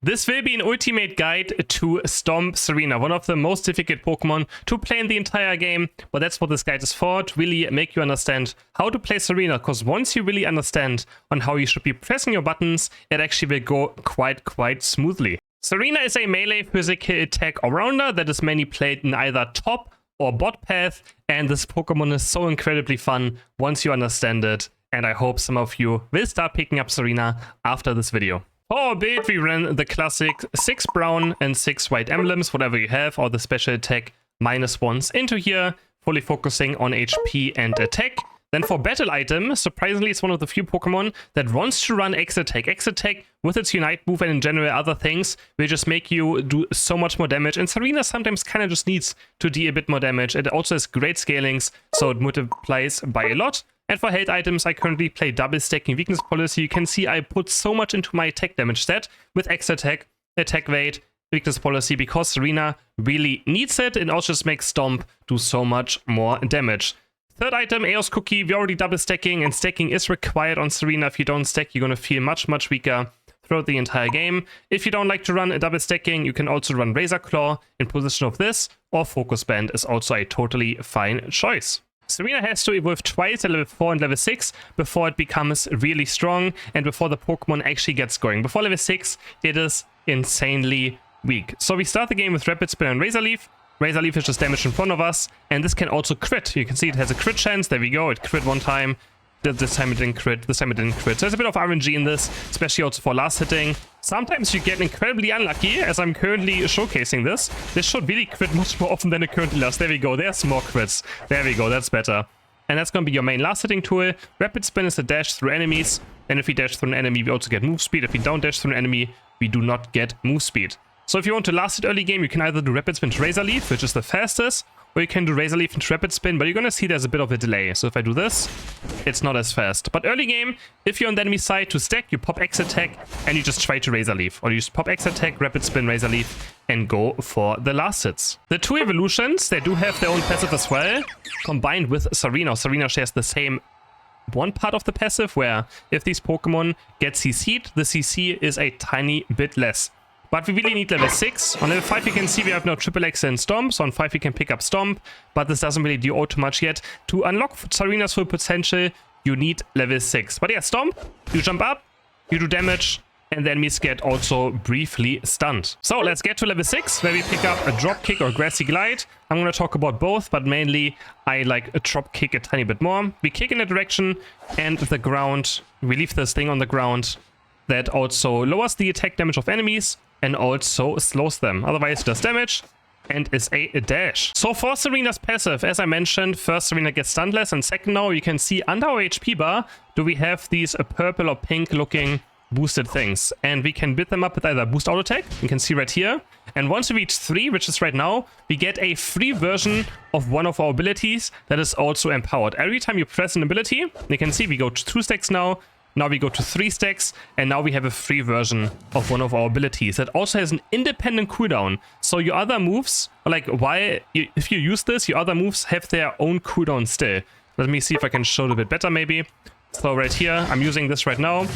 This will be an ultimate guide to STOMP TSAREENA, one of the most difficult Pokemon to play in the entire game, but that's what this guide is for, to really make you understand how to play TSAREENA, because once you really understand on how you should be pressing your buttons, it actually will go quite smoothly. TSAREENA is a melee physical attack all-rounder that is mainly played in either top or bot path, and this Pokemon is so incredibly fun once you understand it, and I hope some of you will start picking up TSAREENA after this video. For our build, we ran the classic 6 brown and 6 white emblems, whatever you have, or the special attack -1s into here, fully focusing on HP and attack. Then for battle item, surprisingly, it's one of the few Pokemon that wants to run X-Attack. X-Attack, with its Unite move and in general other things, will just make you do so much more damage. And TSAREENA sometimes kind of just needs to do a bit more damage. It also has great scalings, so it multiplies by a lot. And for health items, I currently play double stacking weakness policy. You can see I put so much into my attack damage stat with X-Attack, attack weight, weakness policy, because TSAREENA really needs it. It also just makes Stomp do so much more damage. Third item, Eos Cookie. We're already double stacking, and stacking is required on TSAREENA. If you don't stack, you're going to feel much weaker throughout the entire game. If you don't like to run a double stacking, you can also run Razor Claw in position of this, or Focus Band is also a totally fine choice. TSAREENA has to evolve twice at level 4 and level 6 before it becomes really strong and before the Pokemon actually gets going. Before level 6, it is insanely weak. So we start the game with Rapid Spin and Razor Leaf. Razor Leaf is just damage in front of us, and this can also crit. You can see it has a crit chance. There we go, it crit one time. This time it didn't crit, this time it didn't crit. So there's a bit of RNG in this, especially also for last hitting. Sometimes you get incredibly unlucky, as I'm currently showcasing this. This should really crit much more often than it currently does. There we go, there's more crits. There we go, that's better. And that's going to be your main last hitting tool. Rapid Spin is a dash through enemies, and if we dash through an enemy, we also get move speed. If we don't dash through an enemy, we do not get move speed. So if you want to last it early game, you can either do Rapid Spin to Razor Leaf, which is the fastest, or you can do Razor Leaf into Rapid Spin, but you're going to see there's a bit of a delay. So if I do this, it's not as fast. But early game, if you're on the enemy side to stack, you pop X-Attack and you just try to Razor Leaf. Or you just pop X-Attack, Rapid Spin, Razor Leaf, and go for the last hits. The two evolutions, they do have their own passive as well, combined with TSAREENA. TSAREENA shares the same one part of the passive, where if these Pokemon get CC'd, the CC is a tiny bit less. But we really need level 6. On level 5 you can see we have now Triple X and Stomp, so on 5 we can pick up Stomp, but this doesn't really do all too much yet. To unlock TSAREENA's full potential, you need level 6. But yeah, Stomp, you jump up, you do damage, and the enemies get also briefly stunned. So let's get to level 6, where we pick up a Drop Kick or Grassy Glide. I'm going to talk about both, but mainly I like a Drop Kick a tiny bit more. We kick in a direction, and the ground, we leave this thing on the ground. That also lowers the attack damage of enemies, and also slows them. Otherwise it does damage and is a dash. So for TSAREENA's passive, as I mentioned, first TSAREENA gets stunned less, and second now you can see under our HP bar do we have these purple or pink looking boosted things, and we can bid them up with either boost auto attack, you can see right here, and once we reach 3, which is right now, we get a free version of one of our abilities that is also empowered. Every time you press an ability, you can see we go to 2 stacks now we go to 3 stacks, and now we have a free version of one of our abilities that also has an independent cooldown. So your other moves, like if you use this, your other moves have their own cooldown still. Let me see if I can show it a bit better maybe. So right here, I'm using this right now,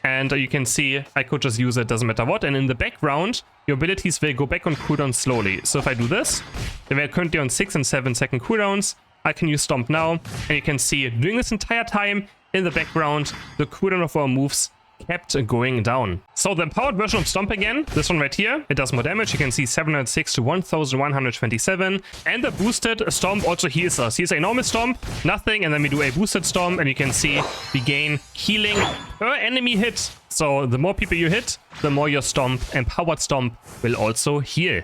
and you can see I could just use it, doesn't matter what. And in the background, your abilities will go back on cooldown slowly. So if I do this, they were currently on 6 and 7 second cooldowns. I can use Stomp now, and you can see during this entire time, in the background, the cooldown of our moves kept going down. So the empowered version of Stomp again, this one right here, it does more damage. You can see 706 to 1127. And the boosted Stomp also heals us. Here's a normal Stomp, nothing, and then we do a boosted Stomp, and you can see we gain healing per enemy hit. So the more people you hit, the more your Stomp, empowered Stomp, will also heal.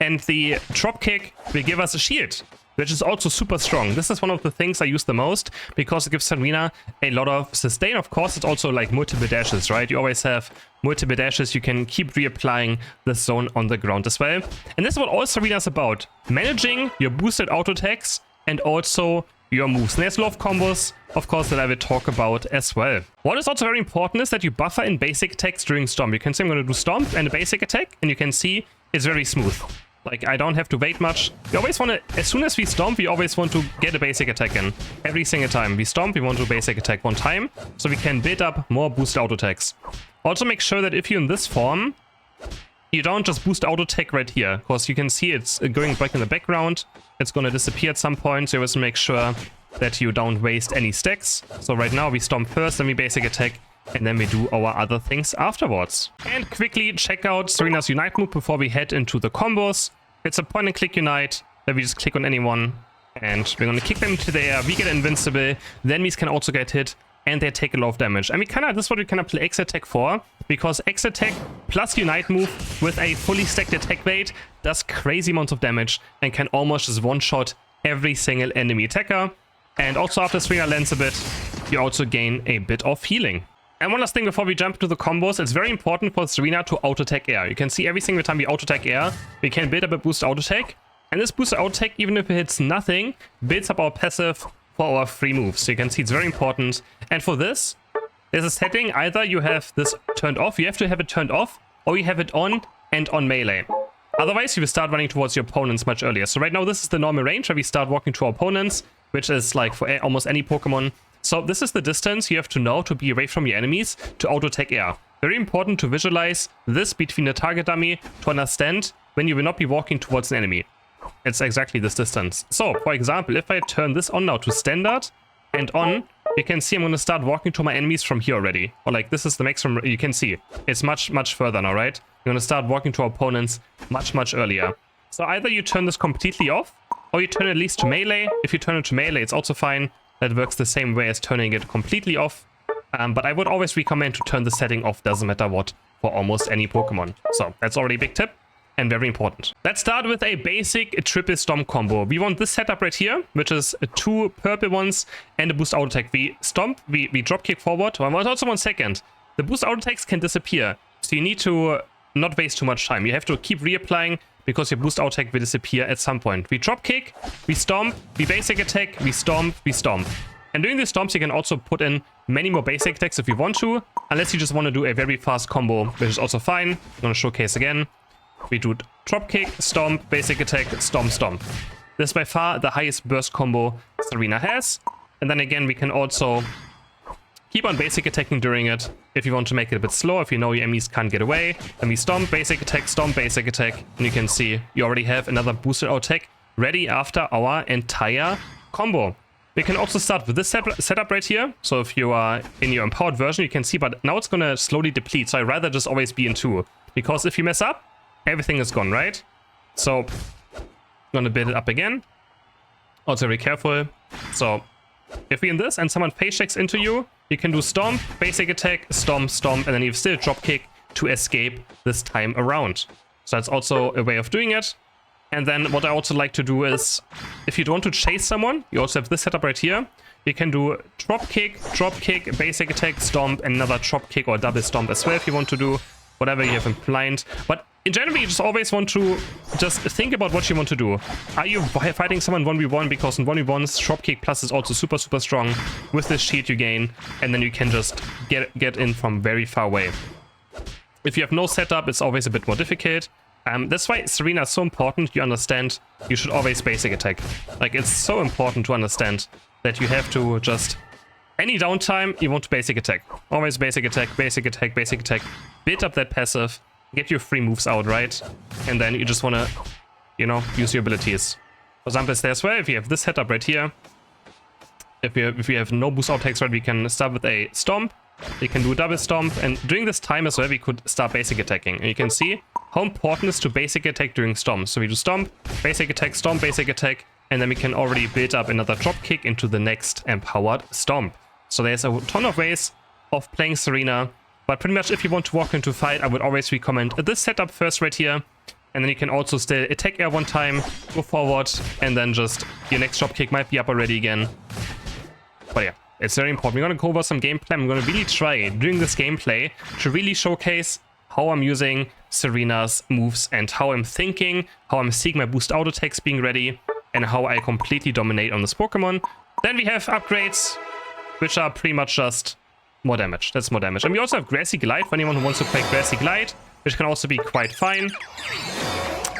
And the Drop Kick will give us a shield, which is also super strong. This is one of the things I use the most, because it gives TSAREENA a lot of sustain. Of course, it's also like multiple dashes, right? You always have multiple dashes. You can keep reapplying the zone on the ground as well. And this is what all TSAREENA is about. Managing your boosted auto attacks and also your moves. And there's a lot of combos, of course, that I will talk about as well. What is also very important is that you buffer in basic attacks during Stomp. You can see I'm going to do Stomp and a basic attack, and you can see it's very smooth. Like, I don't have to wait much. We always want to, as soon as we stomp, we always want to get a basic attack in. Every single time we stomp, we want to basic attack one time, so we can build up more boost auto attacks. Also make sure that if you're in this form, you don't just boost auto attack right here, because you can see it's going back in the background. It's going to disappear at some point, so you have to make sure that you don't waste any stacks. So right now we stomp first, then we basic attack, and then we do our other things afterwards. And quickly check out Sareena's Unite move before we head into the combos. It's a point and click Unite, where we just click on anyone, and we're going to kick them into the air. We get invincible, then enemies can also get hit, and they take a lot of damage. And this is what we kind of play X attack for, because X attack plus Unite move with a fully stacked attack weight does crazy amounts of damage and can almost just one-shot every single enemy attacker. And also after Sareena lands a bit, you also gain a bit of healing. And one last thing before we jump into the combos, it's very important for Sareena to auto-attack air. You can see every single time we auto-attack air, we can build up a boost auto-attack. And this boost auto-attack, even if it hits nothing, builds up our passive for our free moves. So you can see it's very important. And for this, there's a setting. Either you have this turned off, you have to have it turned off, or you have it on and on melee. Otherwise, you will start running towards your opponents much earlier. So right now, this is the normal range where we start walking to our opponents, which is like for almost any Pokemon. So this is the distance you have to know to be away from your enemies to auto-attack air. Very important to visualize this between the target dummy to understand when you will not be walking towards an enemy. It's exactly this distance. So, for example, if I turn this on now to standard and on, you can see I'm going to start walking to my enemies from here already. Or like, this is the maximum, you can see. It's much, much further now, right? You're going to start walking to our opponents much, much earlier. So either you turn this completely off, or you turn it at least to melee. If you turn it to melee, it's also fine. That works the same way as turning it completely off. But I would always recommend to turn the setting off, doesn't matter what, for almost any Pokemon. So that's already a big tip and very important. Let's start with a basic triple stomp combo. We want this setup right here, which is 2 purple ones and a boost auto attack. We stomp, we drop kick forward. Also 1 second. The boost auto attacks can disappear, so you need to not waste too much time. You have to keep reapplying because your boost auto attack will disappear at some point. We drop kick, we stomp, we basic attack, we stomp, we stomp. And doing these stomps, you can also put in many more basic attacks if you want to, unless you just want to do a very fast combo, which is also fine. I'm going to showcase again. We do drop kick, stomp, basic attack, stomp, stomp. This is by far the highest burst combo Sareena has. And then again, we can also keep on basic attacking during it. If you want to make it a bit slow, if you know your enemies can't get away, then we stomp, basic attack, stomp, basic attack. And you can see you already have another boosted auto attack ready after our entire combo. We can also start with this setup right here. So if you are in your empowered version, you can see, but now it's going to slowly deplete. So I'd rather just always be in 2. Because if you mess up, everything is gone, right? So I'm going to build it up again. Also very careful. So if we're in this and someone face checks into you, you can do stomp, basic attack, stomp, stomp, and then you still drop kick to escape this time around. So that's also a way of doing it. And then what I also like to do is, if you don't want to chase someone, you also have this setup right here. You can do drop kick, basic attack, stomp, and another drop kick or double stomp as well if you want to do whatever you have in mind. But in general, you just always want to just think about what you want to do. Are you fighting someone 1v1? Because in 1v1s, drop kick plus is also super, super strong. With this shield you gain, and then you can just get in from very far away. If you have no setup, it's always a bit more difficult. That's why Sareena is so important. You understand you should always basic attack. Like, it's so important to understand that you have to just... Any downtime, you want to basic attack. Always basic attack, basic attack, basic attack. Build up that passive. Get your free moves out, right? And then you just want to, you know, use your abilities. For example, as well, if you have this setup right here, if we have no boost out attacks, right, we can start with a stomp. We can do a double stomp, and during this time as well, we could start basic attacking. And you can see how important it is to basic attack during stomp. So we do stomp, basic attack, and then we can already build up another drop kick into the next empowered stomp. So there's a ton of ways of playing Sareena. But pretty much if you want to walk into a fight, I would always recommend this setup first right here. And then you can also still attack air 1 time, go forward, and then just your next drop kick might be up already again. But yeah, it's very important. We're going to go over some gameplay. I'm going to really try during this gameplay to really showcase how I'm using Sareena's moves and how I'm thinking, how I'm seeing my boost auto attacks being ready, and how I completely dominate on this Pokemon. Then we have upgrades, which are pretty much just more damage. That's more damage. And we also have Grassy Glide for anyone who wants to play Grassy Glide, which can also be quite fine.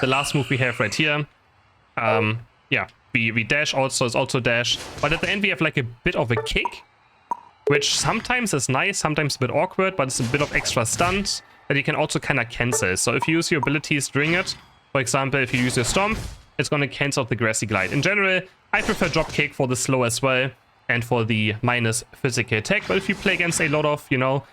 the last move we have right here. Yeah, we dash also, it's also dash. But at the end we have like a bit of a kick, which sometimes is nice, sometimes a bit awkward, but it's a bit of extra stunt that you can also kind of cancel. So if you use your abilities during it, for example, if you use your Stomp, it's going to cancel out the Grassy Glide. In general, I prefer drop kick for the slow as well and for the minus physical attack. But if you play against a lot of, you know,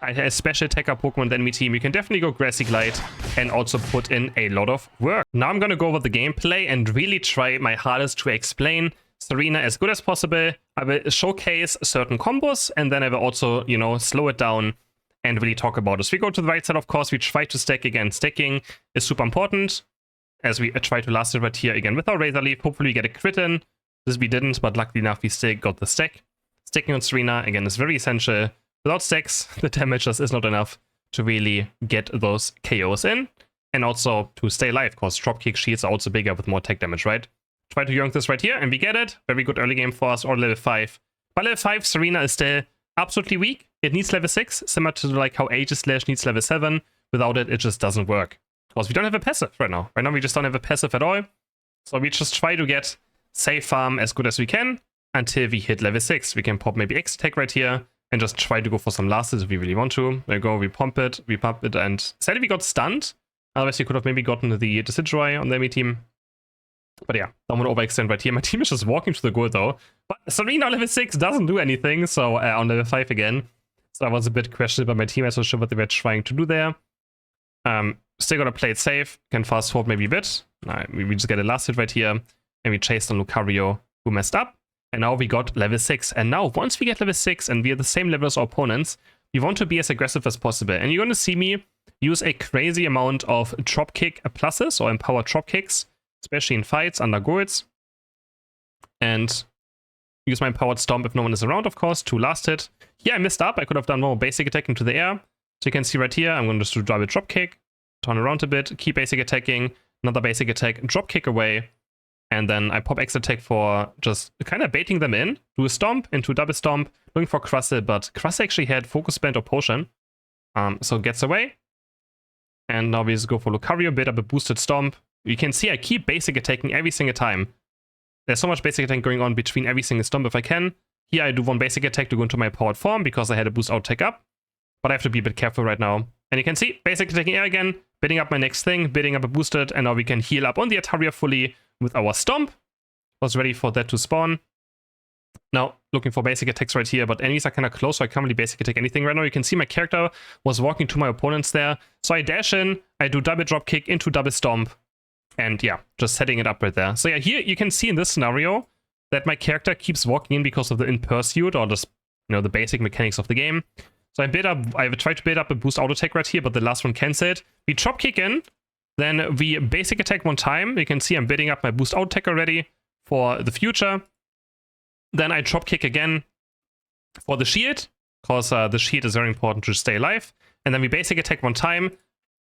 a special attacker Pokemon in the enemy team, you can definitely go Grassy Glide and also put in a lot of work. Now I'm going to go over the gameplay and really try my hardest to explain Tsareena as good as possible. I will showcase certain combos and then I will also, you know, slow it down and really talk about it. So we go to the right side, of course, we try to stack again. Stacking is super important as we try to last it right here again with our Razor Leaf. Hopefully we get a crit in. This we didn't, but luckily enough we still got the stack. Stacking on Tsareena, again, is very essential. Without stacks, the damage just is not enough to really get those KOs in. And also to stay alive, because dropkick shields are also bigger with more attack damage, right? Try to yoink this right here, and we get it. Very good early game for us, or level 5. By level 5, Tsareena is still absolutely weak. It needs level 6, similar to like how Aegislash needs level 7. Without it, it just doesn't work. Because we don't have a passive right now. Right now we just don't have a passive at all. So we just try to get safe farm as good as we can until we hit level 6. We can pop maybe X attack right here and just try to go for some lasts if we really want to. There we go, we pump it, and sadly we got stunned. Otherwise we could have maybe gotten the Decidueye on the enemy team. But yeah, don't want to overextend right here. My team is just walking to the goal though. But Tsareena level 6 doesn't do anything, so on level 5 again. So I was a bit questioned by my team. I wasn't sure what they were trying to do there. Still gonna play it safe. Can fast forward maybe a bit. No, we just get a last hit right here. And we chased on Lucario, who messed up. And now we got level 6. And now, once we get level 6 and we are the same level as our opponents, we want to be as aggressive as possible. And you're going to see me use a crazy amount of dropkick pluses or empowered dropkicks, especially in fights under goals. And use my empowered stomp if no one is around, of course, to last hit. Here I messed up. I could have done more basic attack into the air. So you can see right here, I'm going to just do double dropkick, turn around a bit, keep basic attacking, another basic attack, dropkick away. And then I pop X attack for just kind of baiting them in. Do a stomp into double stomp, looking for Crustle, but Crustle actually had focus band or potion. So gets away. And now we just go for Lucario, bait up a boosted stomp. You can see I keep basic attacking every single time. There's so much basic attack going on between every single stomp if I can. Here I do one basic attack to go into my powered form because I had a boost out tech up. But I have to be a bit careful right now. And you can see, basic attacking air again, bidding up my next thing, bidding up a boosted, and now we can heal up on the Ataria fully with our Stomp. Was ready for that to spawn. Now, looking for basic attacks right here, but enemies are kind of close, so I can't really basic attack anything right now. You can see my character was walking to my opponents there. So I dash in, I do double drop kick into double stomp, and yeah, just setting it up right there. So yeah, here you can see in this scenario that my character keeps walking in because of the in pursuit, or just, you know, the basic mechanics of the game. So I tried to build up a boost auto attack right here, but the last one cancelled. We drop kick in, then we basic attack one time. You can see I'm building up my boost auto attack already for the future. Then I drop kick again for the shield, because the shield is very important to stay alive. And then we basic attack one time,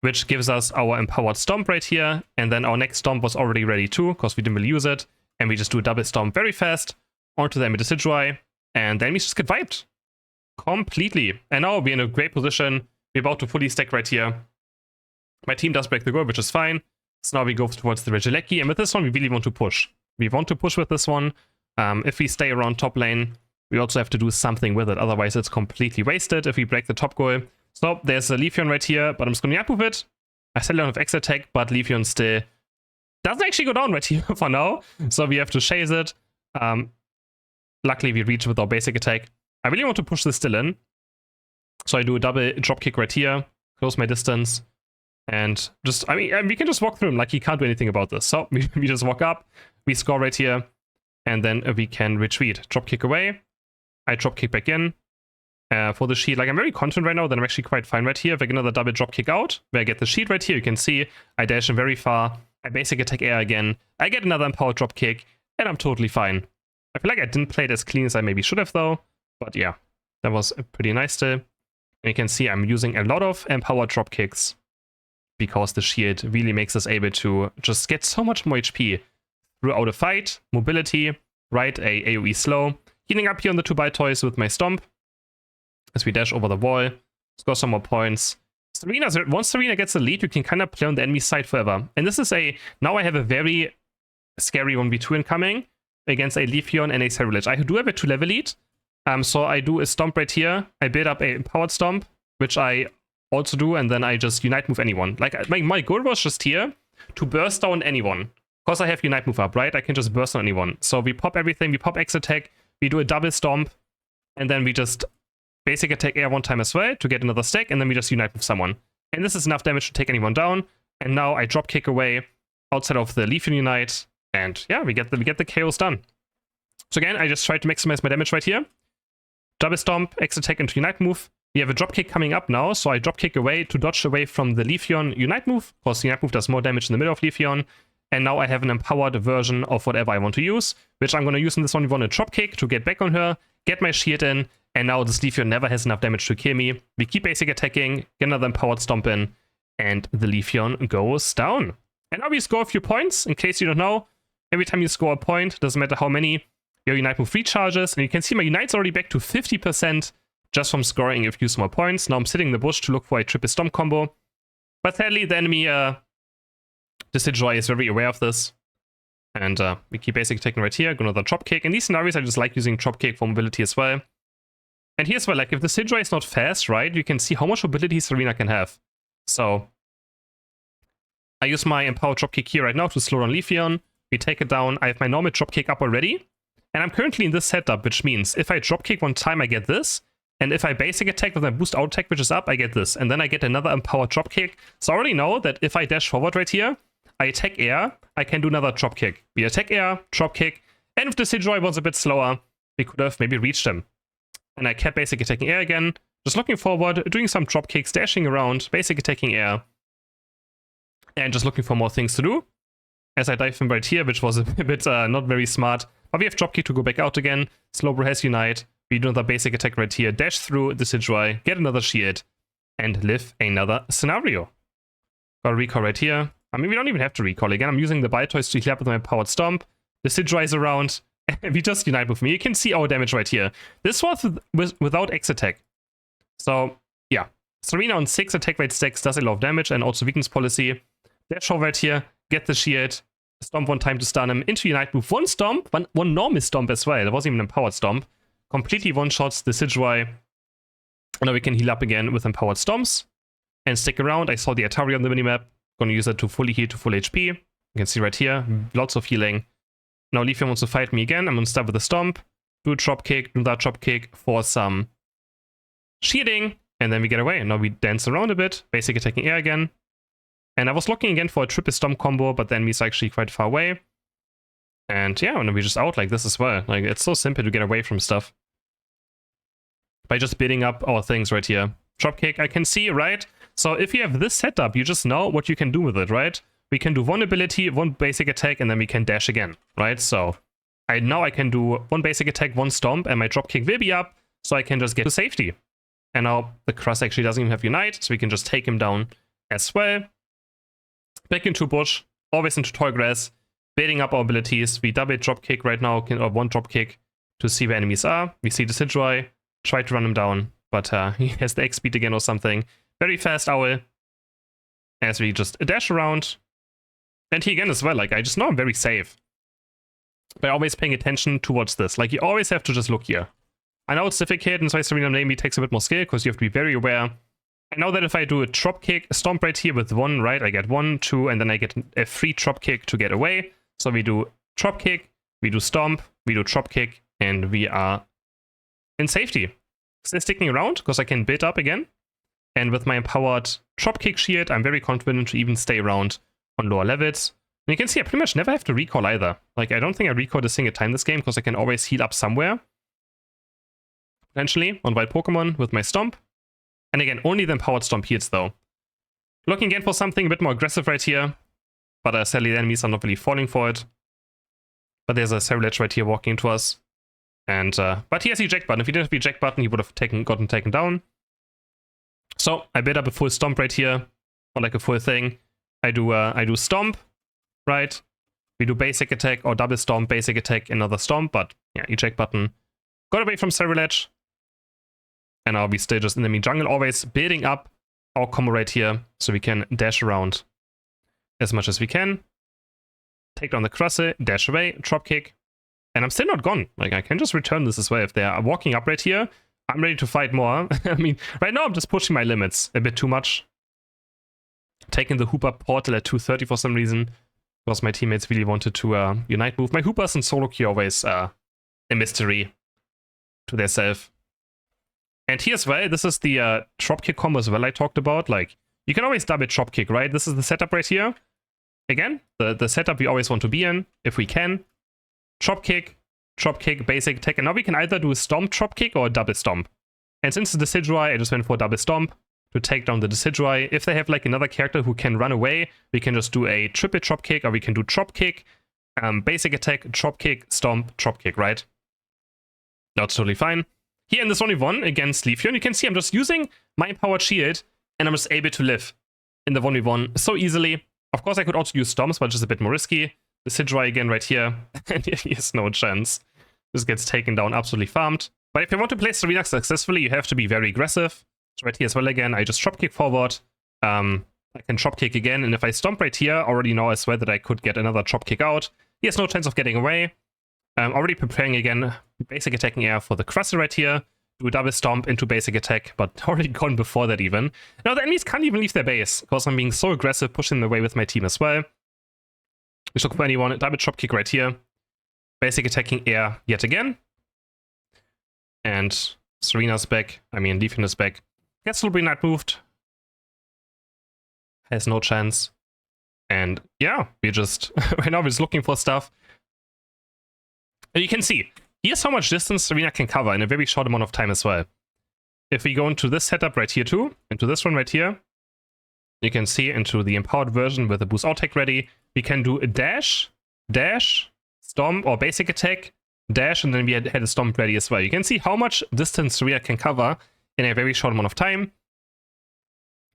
which gives us our empowered stomp right here. And then our next stomp was already ready too, because we didn't really use it. And we just do a double stomp very fast onto the enemy Decidueye, and then we just get wiped completely. And now we're in a great position. We're about to fully stack right here. My team does break the goal, which is fine. So now we go towards the Regieleki, and with this one we really want to push. We want to push with this one. If we stay around top lane, we also have to do something with it, otherwise it's completely wasted if we break the top goal. So there's a Leafeon right here, but I'm just gonna move it. I still don't have X attack, but Leafeon still doesn't actually go down right here for now. So we have to chase it. Luckily we reach with our basic attack. I really want to push this still in. So I do a double drop kick right here, close my distance, and just, I mean, we can just walk through him, like he can't do anything about this. So we just walk up, we score right here, and then we can retreat. Drop kick away, I drop kick back in. For the shield, like I'm very confident right now that I'm actually quite fine right here. If I get another double drop kick out, where I get the shield right here, you can see I dash in very far, I basic attack air again, I get another empowered drop kick, and I'm totally fine. I feel like I didn't play it as clean as I maybe should have though, but yeah, that was pretty nice still. And you can see I'm using a lot of empowered drop kicks because the shield really makes us able to just get so much more HP throughout a fight. Mobility, right, a AoE slow. Healing up here on the 2 Bite Toys with my Stomp as we dash over the wall, score some more points, Once Tsareena gets a lead, you can kind of play on the enemy side forever. And this is now I have a very scary 1v2 incoming against a Leafeon and a Cerulege. I do have a 2-level lead. So I do a Stomp right here. I build up a Empowered Stomp, which I also do, and then I just Unite Move anyone. Like, my goal was just here to burst down anyone. Because I have Unite Move up, right? I can just burst on anyone. So we pop everything, we pop X attack, we do a double Stomp, and then we just basic attack air one time as well to get another stack, and then we just Unite Move someone. And this is enough damage to take anyone down. And now I drop kick away outside of the Leafeon Unite, and yeah, we get the chaos done. So again, I just try to maximize my damage right here. Double Stomp, X attack into Unite Move. We have a drop kick coming up now, so I drop kick away to dodge away from the Leafeon Unite Move, because the Unite Move does more damage in the middle of Leafeon. And now I have an empowered version of whatever I want to use, which I'm going to use in this 1v1 a drop kick to get back on her, get my shield in, and now this Leafeon never has enough damage to kill me. We keep basic attacking, get another empowered Stomp in, and the Leafeon goes down. And now we score a few points. In case you don't know, every time you score a point, doesn't matter how many, your Unite Move recharges, and you can see my Unite's already back to 50% just from scoring a few small points. Now I'm sitting in the bush to look for a triple Stomp combo, but sadly the enemy, the Decidueye is very aware of this, and we keep basically taking right here, go another drop kick. In these scenarios I just like using drop kick for mobility as well. And here's where, like, if the Decidueye is not fast, right, you can see how much mobility Tsareena can have. So I use my empowered drop kick here right now to slow down Leafeon. We take it down. I have my normal drop kick up already. And I'm currently in this setup, which means if I drop kick one time, I get this. And if I basic attack with my boost out attack, which is up, I get this. And then I get another empowered drop kick. So I already know that if I dash forward right here, I attack air, I can do another drop kick. We attack air, drop kick. And if the Decidueye was a bit slower, we could have maybe reached him. And I kept basic attacking air again. Just looking forward, doing some drop kicks, dashing around, basic attacking air. And just looking for more things to do. As I dive in right here, which was a bit not very smart. But we have dropkick to go back out again. Slowbro has Unite. We do another basic attack right here. Dash through the Decidueye, get another shield, and live another scenario. Got a recall right here. I mean, we don't even have to recall again. I'm using the Bite-Toys to heal up with my powered Stomp. The Decidueye is around. And we just Unite with me. You can see our damage right here. This was without X attack. So, yeah. Tsareena on 6 attack rate stacks does a lot of damage and also weakness policy. Dash over right here. Get the shield. Stomp one time to stun him into Unite Move. One Stomp, one normal Stomp as well. That wasn't even an Empowered Stomp. Completely one-shots the Decidueye. And now we can heal up again with Empowered Stomps. And stick around. I saw the Atari on the minimap. Gonna use it to fully heal to full HP. You can see right here, lots of healing. Now Leafeon wants to fight me again. I'm gonna start with a Stomp. Do a drop kick, do that drop kick for some shielding. And then we get away. And now we dance around a bit. Basic attacking air again. And I was looking again for a triple Stomp combo, but then he's actually quite far away. And yeah, and we just out like this as well. Like, it's so simple to get away from stuff. By just building up our things right here. Dropkick, I can see, right? So if you have this setup, you just know what you can do with it, right? We can do one ability, one basic attack, and then we can dash again, right? So now I can do one basic attack, one Stomp, and my dropkick will be up, so I can just get to safety. And now the Cross actually doesn't even have Unite, so we can just take him down as well. Back into bush, always into tall grass, building up our abilities. We double drop kick right now, or one drop kick to see where enemies are. We see the Decidueye, try to run him down, but he has the X speed again or something. Very fast owl, as we just dash around. And he again as well, like, I just know I'm very safe by always paying attention towards this. Like, you always have to just look here. I know it's difficult, and so Tsareena maybe takes a bit more skill, because you have to be very aware. I know that if I do a drop kick, a Stomp right here with 1, right, I get 1, 2, and then I get a free drop kick to get away. So we do drop kick, we do Stomp, we do drop kick, and we are in safety. Still sticking around, because I can build up again. And with my empowered drop kick shield, I'm very confident to even stay around on lower levels. And you can see I pretty much never have to recall either. Like, I don't think I recall a single time this game, because I can always heal up somewhere. Potentially, on wild Pokemon with my Stomp. And again, only the empowered Stomp heals though. Looking again for something a bit more aggressive right here. But sadly the enemies are not really falling for it. But there's a Cerulege right here walking to us. And but he has the eject button. If he didn't have the eject button, he would have gotten taken down. So I build up a full Stomp right here. Or like a full thing. I do Stomp, right? We do basic attack or double Stomp, basic attack, another Stomp, but yeah, eject button. Got away from Cerulege. And now we still just enemy jungle, always building up our combo right here, so we can dash around as much as we can. Take down the Crosse, dash away, drop kick. And I'm still not gone. Like, I can just return this as well. If they are walking up right here, I'm ready to fight more. I mean, right now I'm just pushing my limits a bit too much. Taking the Hooper portal at 230 for some reason, because my teammates really wanted to unite move. My Hoopers and solo queue always a mystery to their self. And here as well, this is the drop kick combo as well I talked about. Like, you can always double drop kick, right? This is the setup right here. Again, the setup we always want to be in, if we can. Drop kick, basic attack. And now we can either do a stomp drop kick or a double stomp. And since the Decidueye, I just went for a double stomp to take down the Decidueye. If they have like another character who can run away, we can just do a triple drop kick, or we can do drop kick, basic attack, drop kick, stomp, drop kick, right? That's totally fine. Here in this 1v1 against Leafeon, you can see I'm just using my empowered shield, and I'm just able to live in the 1v1 so easily. Of course, I could also use stomps, but just a bit more risky. The Decidueye again right here, and he has no chance. This gets taken down, absolutely farmed. But if you want to play Tsareena successfully, you have to be very aggressive. So right here as well again, I just drop kick forward. I can drop kick again, and if I stomp right here, I already know as well that I could get another drop kick out. He has no chance of getting away. I'm already preparing again, basic attacking air for the Crosse right here. Do a double stomp into basic attack, but already gone before that even. Now the enemies can't even leave their base, because I'm being so aggressive, pushing away with my team as well. We look for anyone, double drop kick right here. Basic attacking air yet again. And Tsareena's back, Leafeon is back. Gets a little bit night moved. Has no chance. And yeah, we just, right now we're just looking for stuff. And you can see, here's how much distance Tsareena can cover in a very short amount of time as well. If we go into this setup right here too, into this one right here, you can see into the empowered version with the boost out tech ready, we can do a dash, stomp, or basic attack, dash, and then we had a stomp ready as well. You can see how much distance Tsareena can cover in a very short amount of time.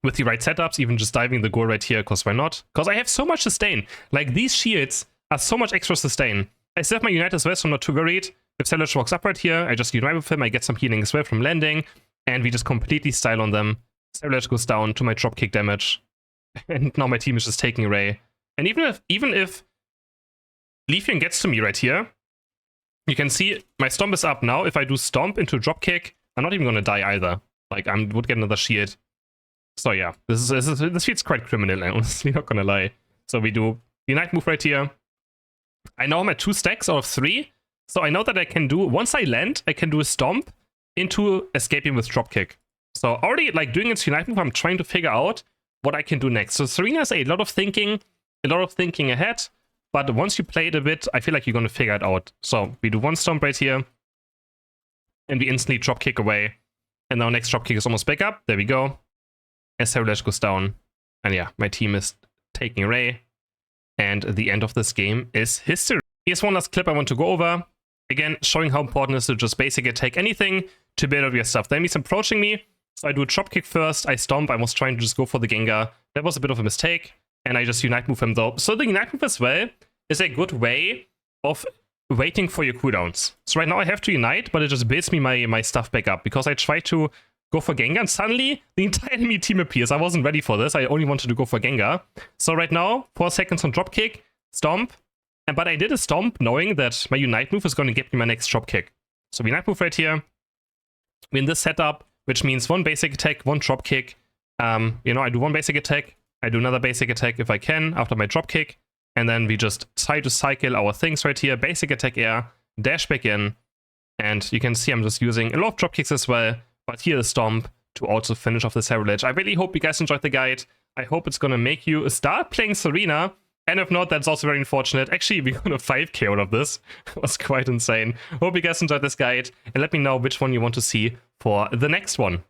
With the right setups, even just diving the goal right here, because why not? Because I have so much sustain. Like, these shields are so much extra sustain. I still have my Unite as well, so I'm not too worried. If Savage walks up right here, I just Unite with him, I get some healing as well from landing, and we just completely style on them. Savage goes down to my dropkick damage, and now my team is just taking Ray. And even if Leafeon gets to me right here, you can see my stomp is up now. If I do stomp into dropkick, I'm not even gonna die either. Like, I would get another shield. So yeah, this feels quite criminal, I'm honestly not gonna lie. So we do Unite move right here. I know I'm at 2 stacks out of 3, so I know that I can do, once I land, I can do a stomp into escaping with dropkick. So already, like, doing its Unite move, I'm trying to figure out what I can do next. So Tsareena has a lot of thinking ahead, but once you play it a bit, I feel like you're gonna figure it out. So we do one stomp right here, and we instantly dropkick away. And now next dropkick is almost back up. There we go. As Savage goes down. And yeah, my team is taking Ray. And the end of this game is history. Here's one last clip I want to go over. Again, showing how important it is to just basic attack anything to build up your stuff. The enemy's approaching me, so I do a dropkick first, I stomp, I was trying to just go for the Gengar. That was a bit of a mistake, and I just Unite move him though. So the Unite move as well is a good way of waiting for your cooldowns. So right now I have to Unite, but it just builds me my stuff back up, because I try to go for Gengar, and suddenly the entire enemy team appears. I wasn't ready for this, I only wanted to go for Gengar. So right now, 4 seconds on dropkick, stomp, but I did a stomp knowing that my Unite move is going to get me my next dropkick. So Unite move right here, in this setup, which means 1 basic attack, 1 dropkick. I do 1 basic attack, I do another basic attack if I can after my dropkick, and then we just try to cycle our things right here, basic attack air, dash back in, and you can see I'm just using a lot of dropkicks as well. But here is Stomp to also finish off the Savage. I really hope you guys enjoyed the guide. I hope it's gonna make you start playing Tsareena. And if not, that's also very unfortunate. Actually, we got a 5k out of this. It was quite insane. Hope you guys enjoyed this guide. And let me know which one you want to see for the next one.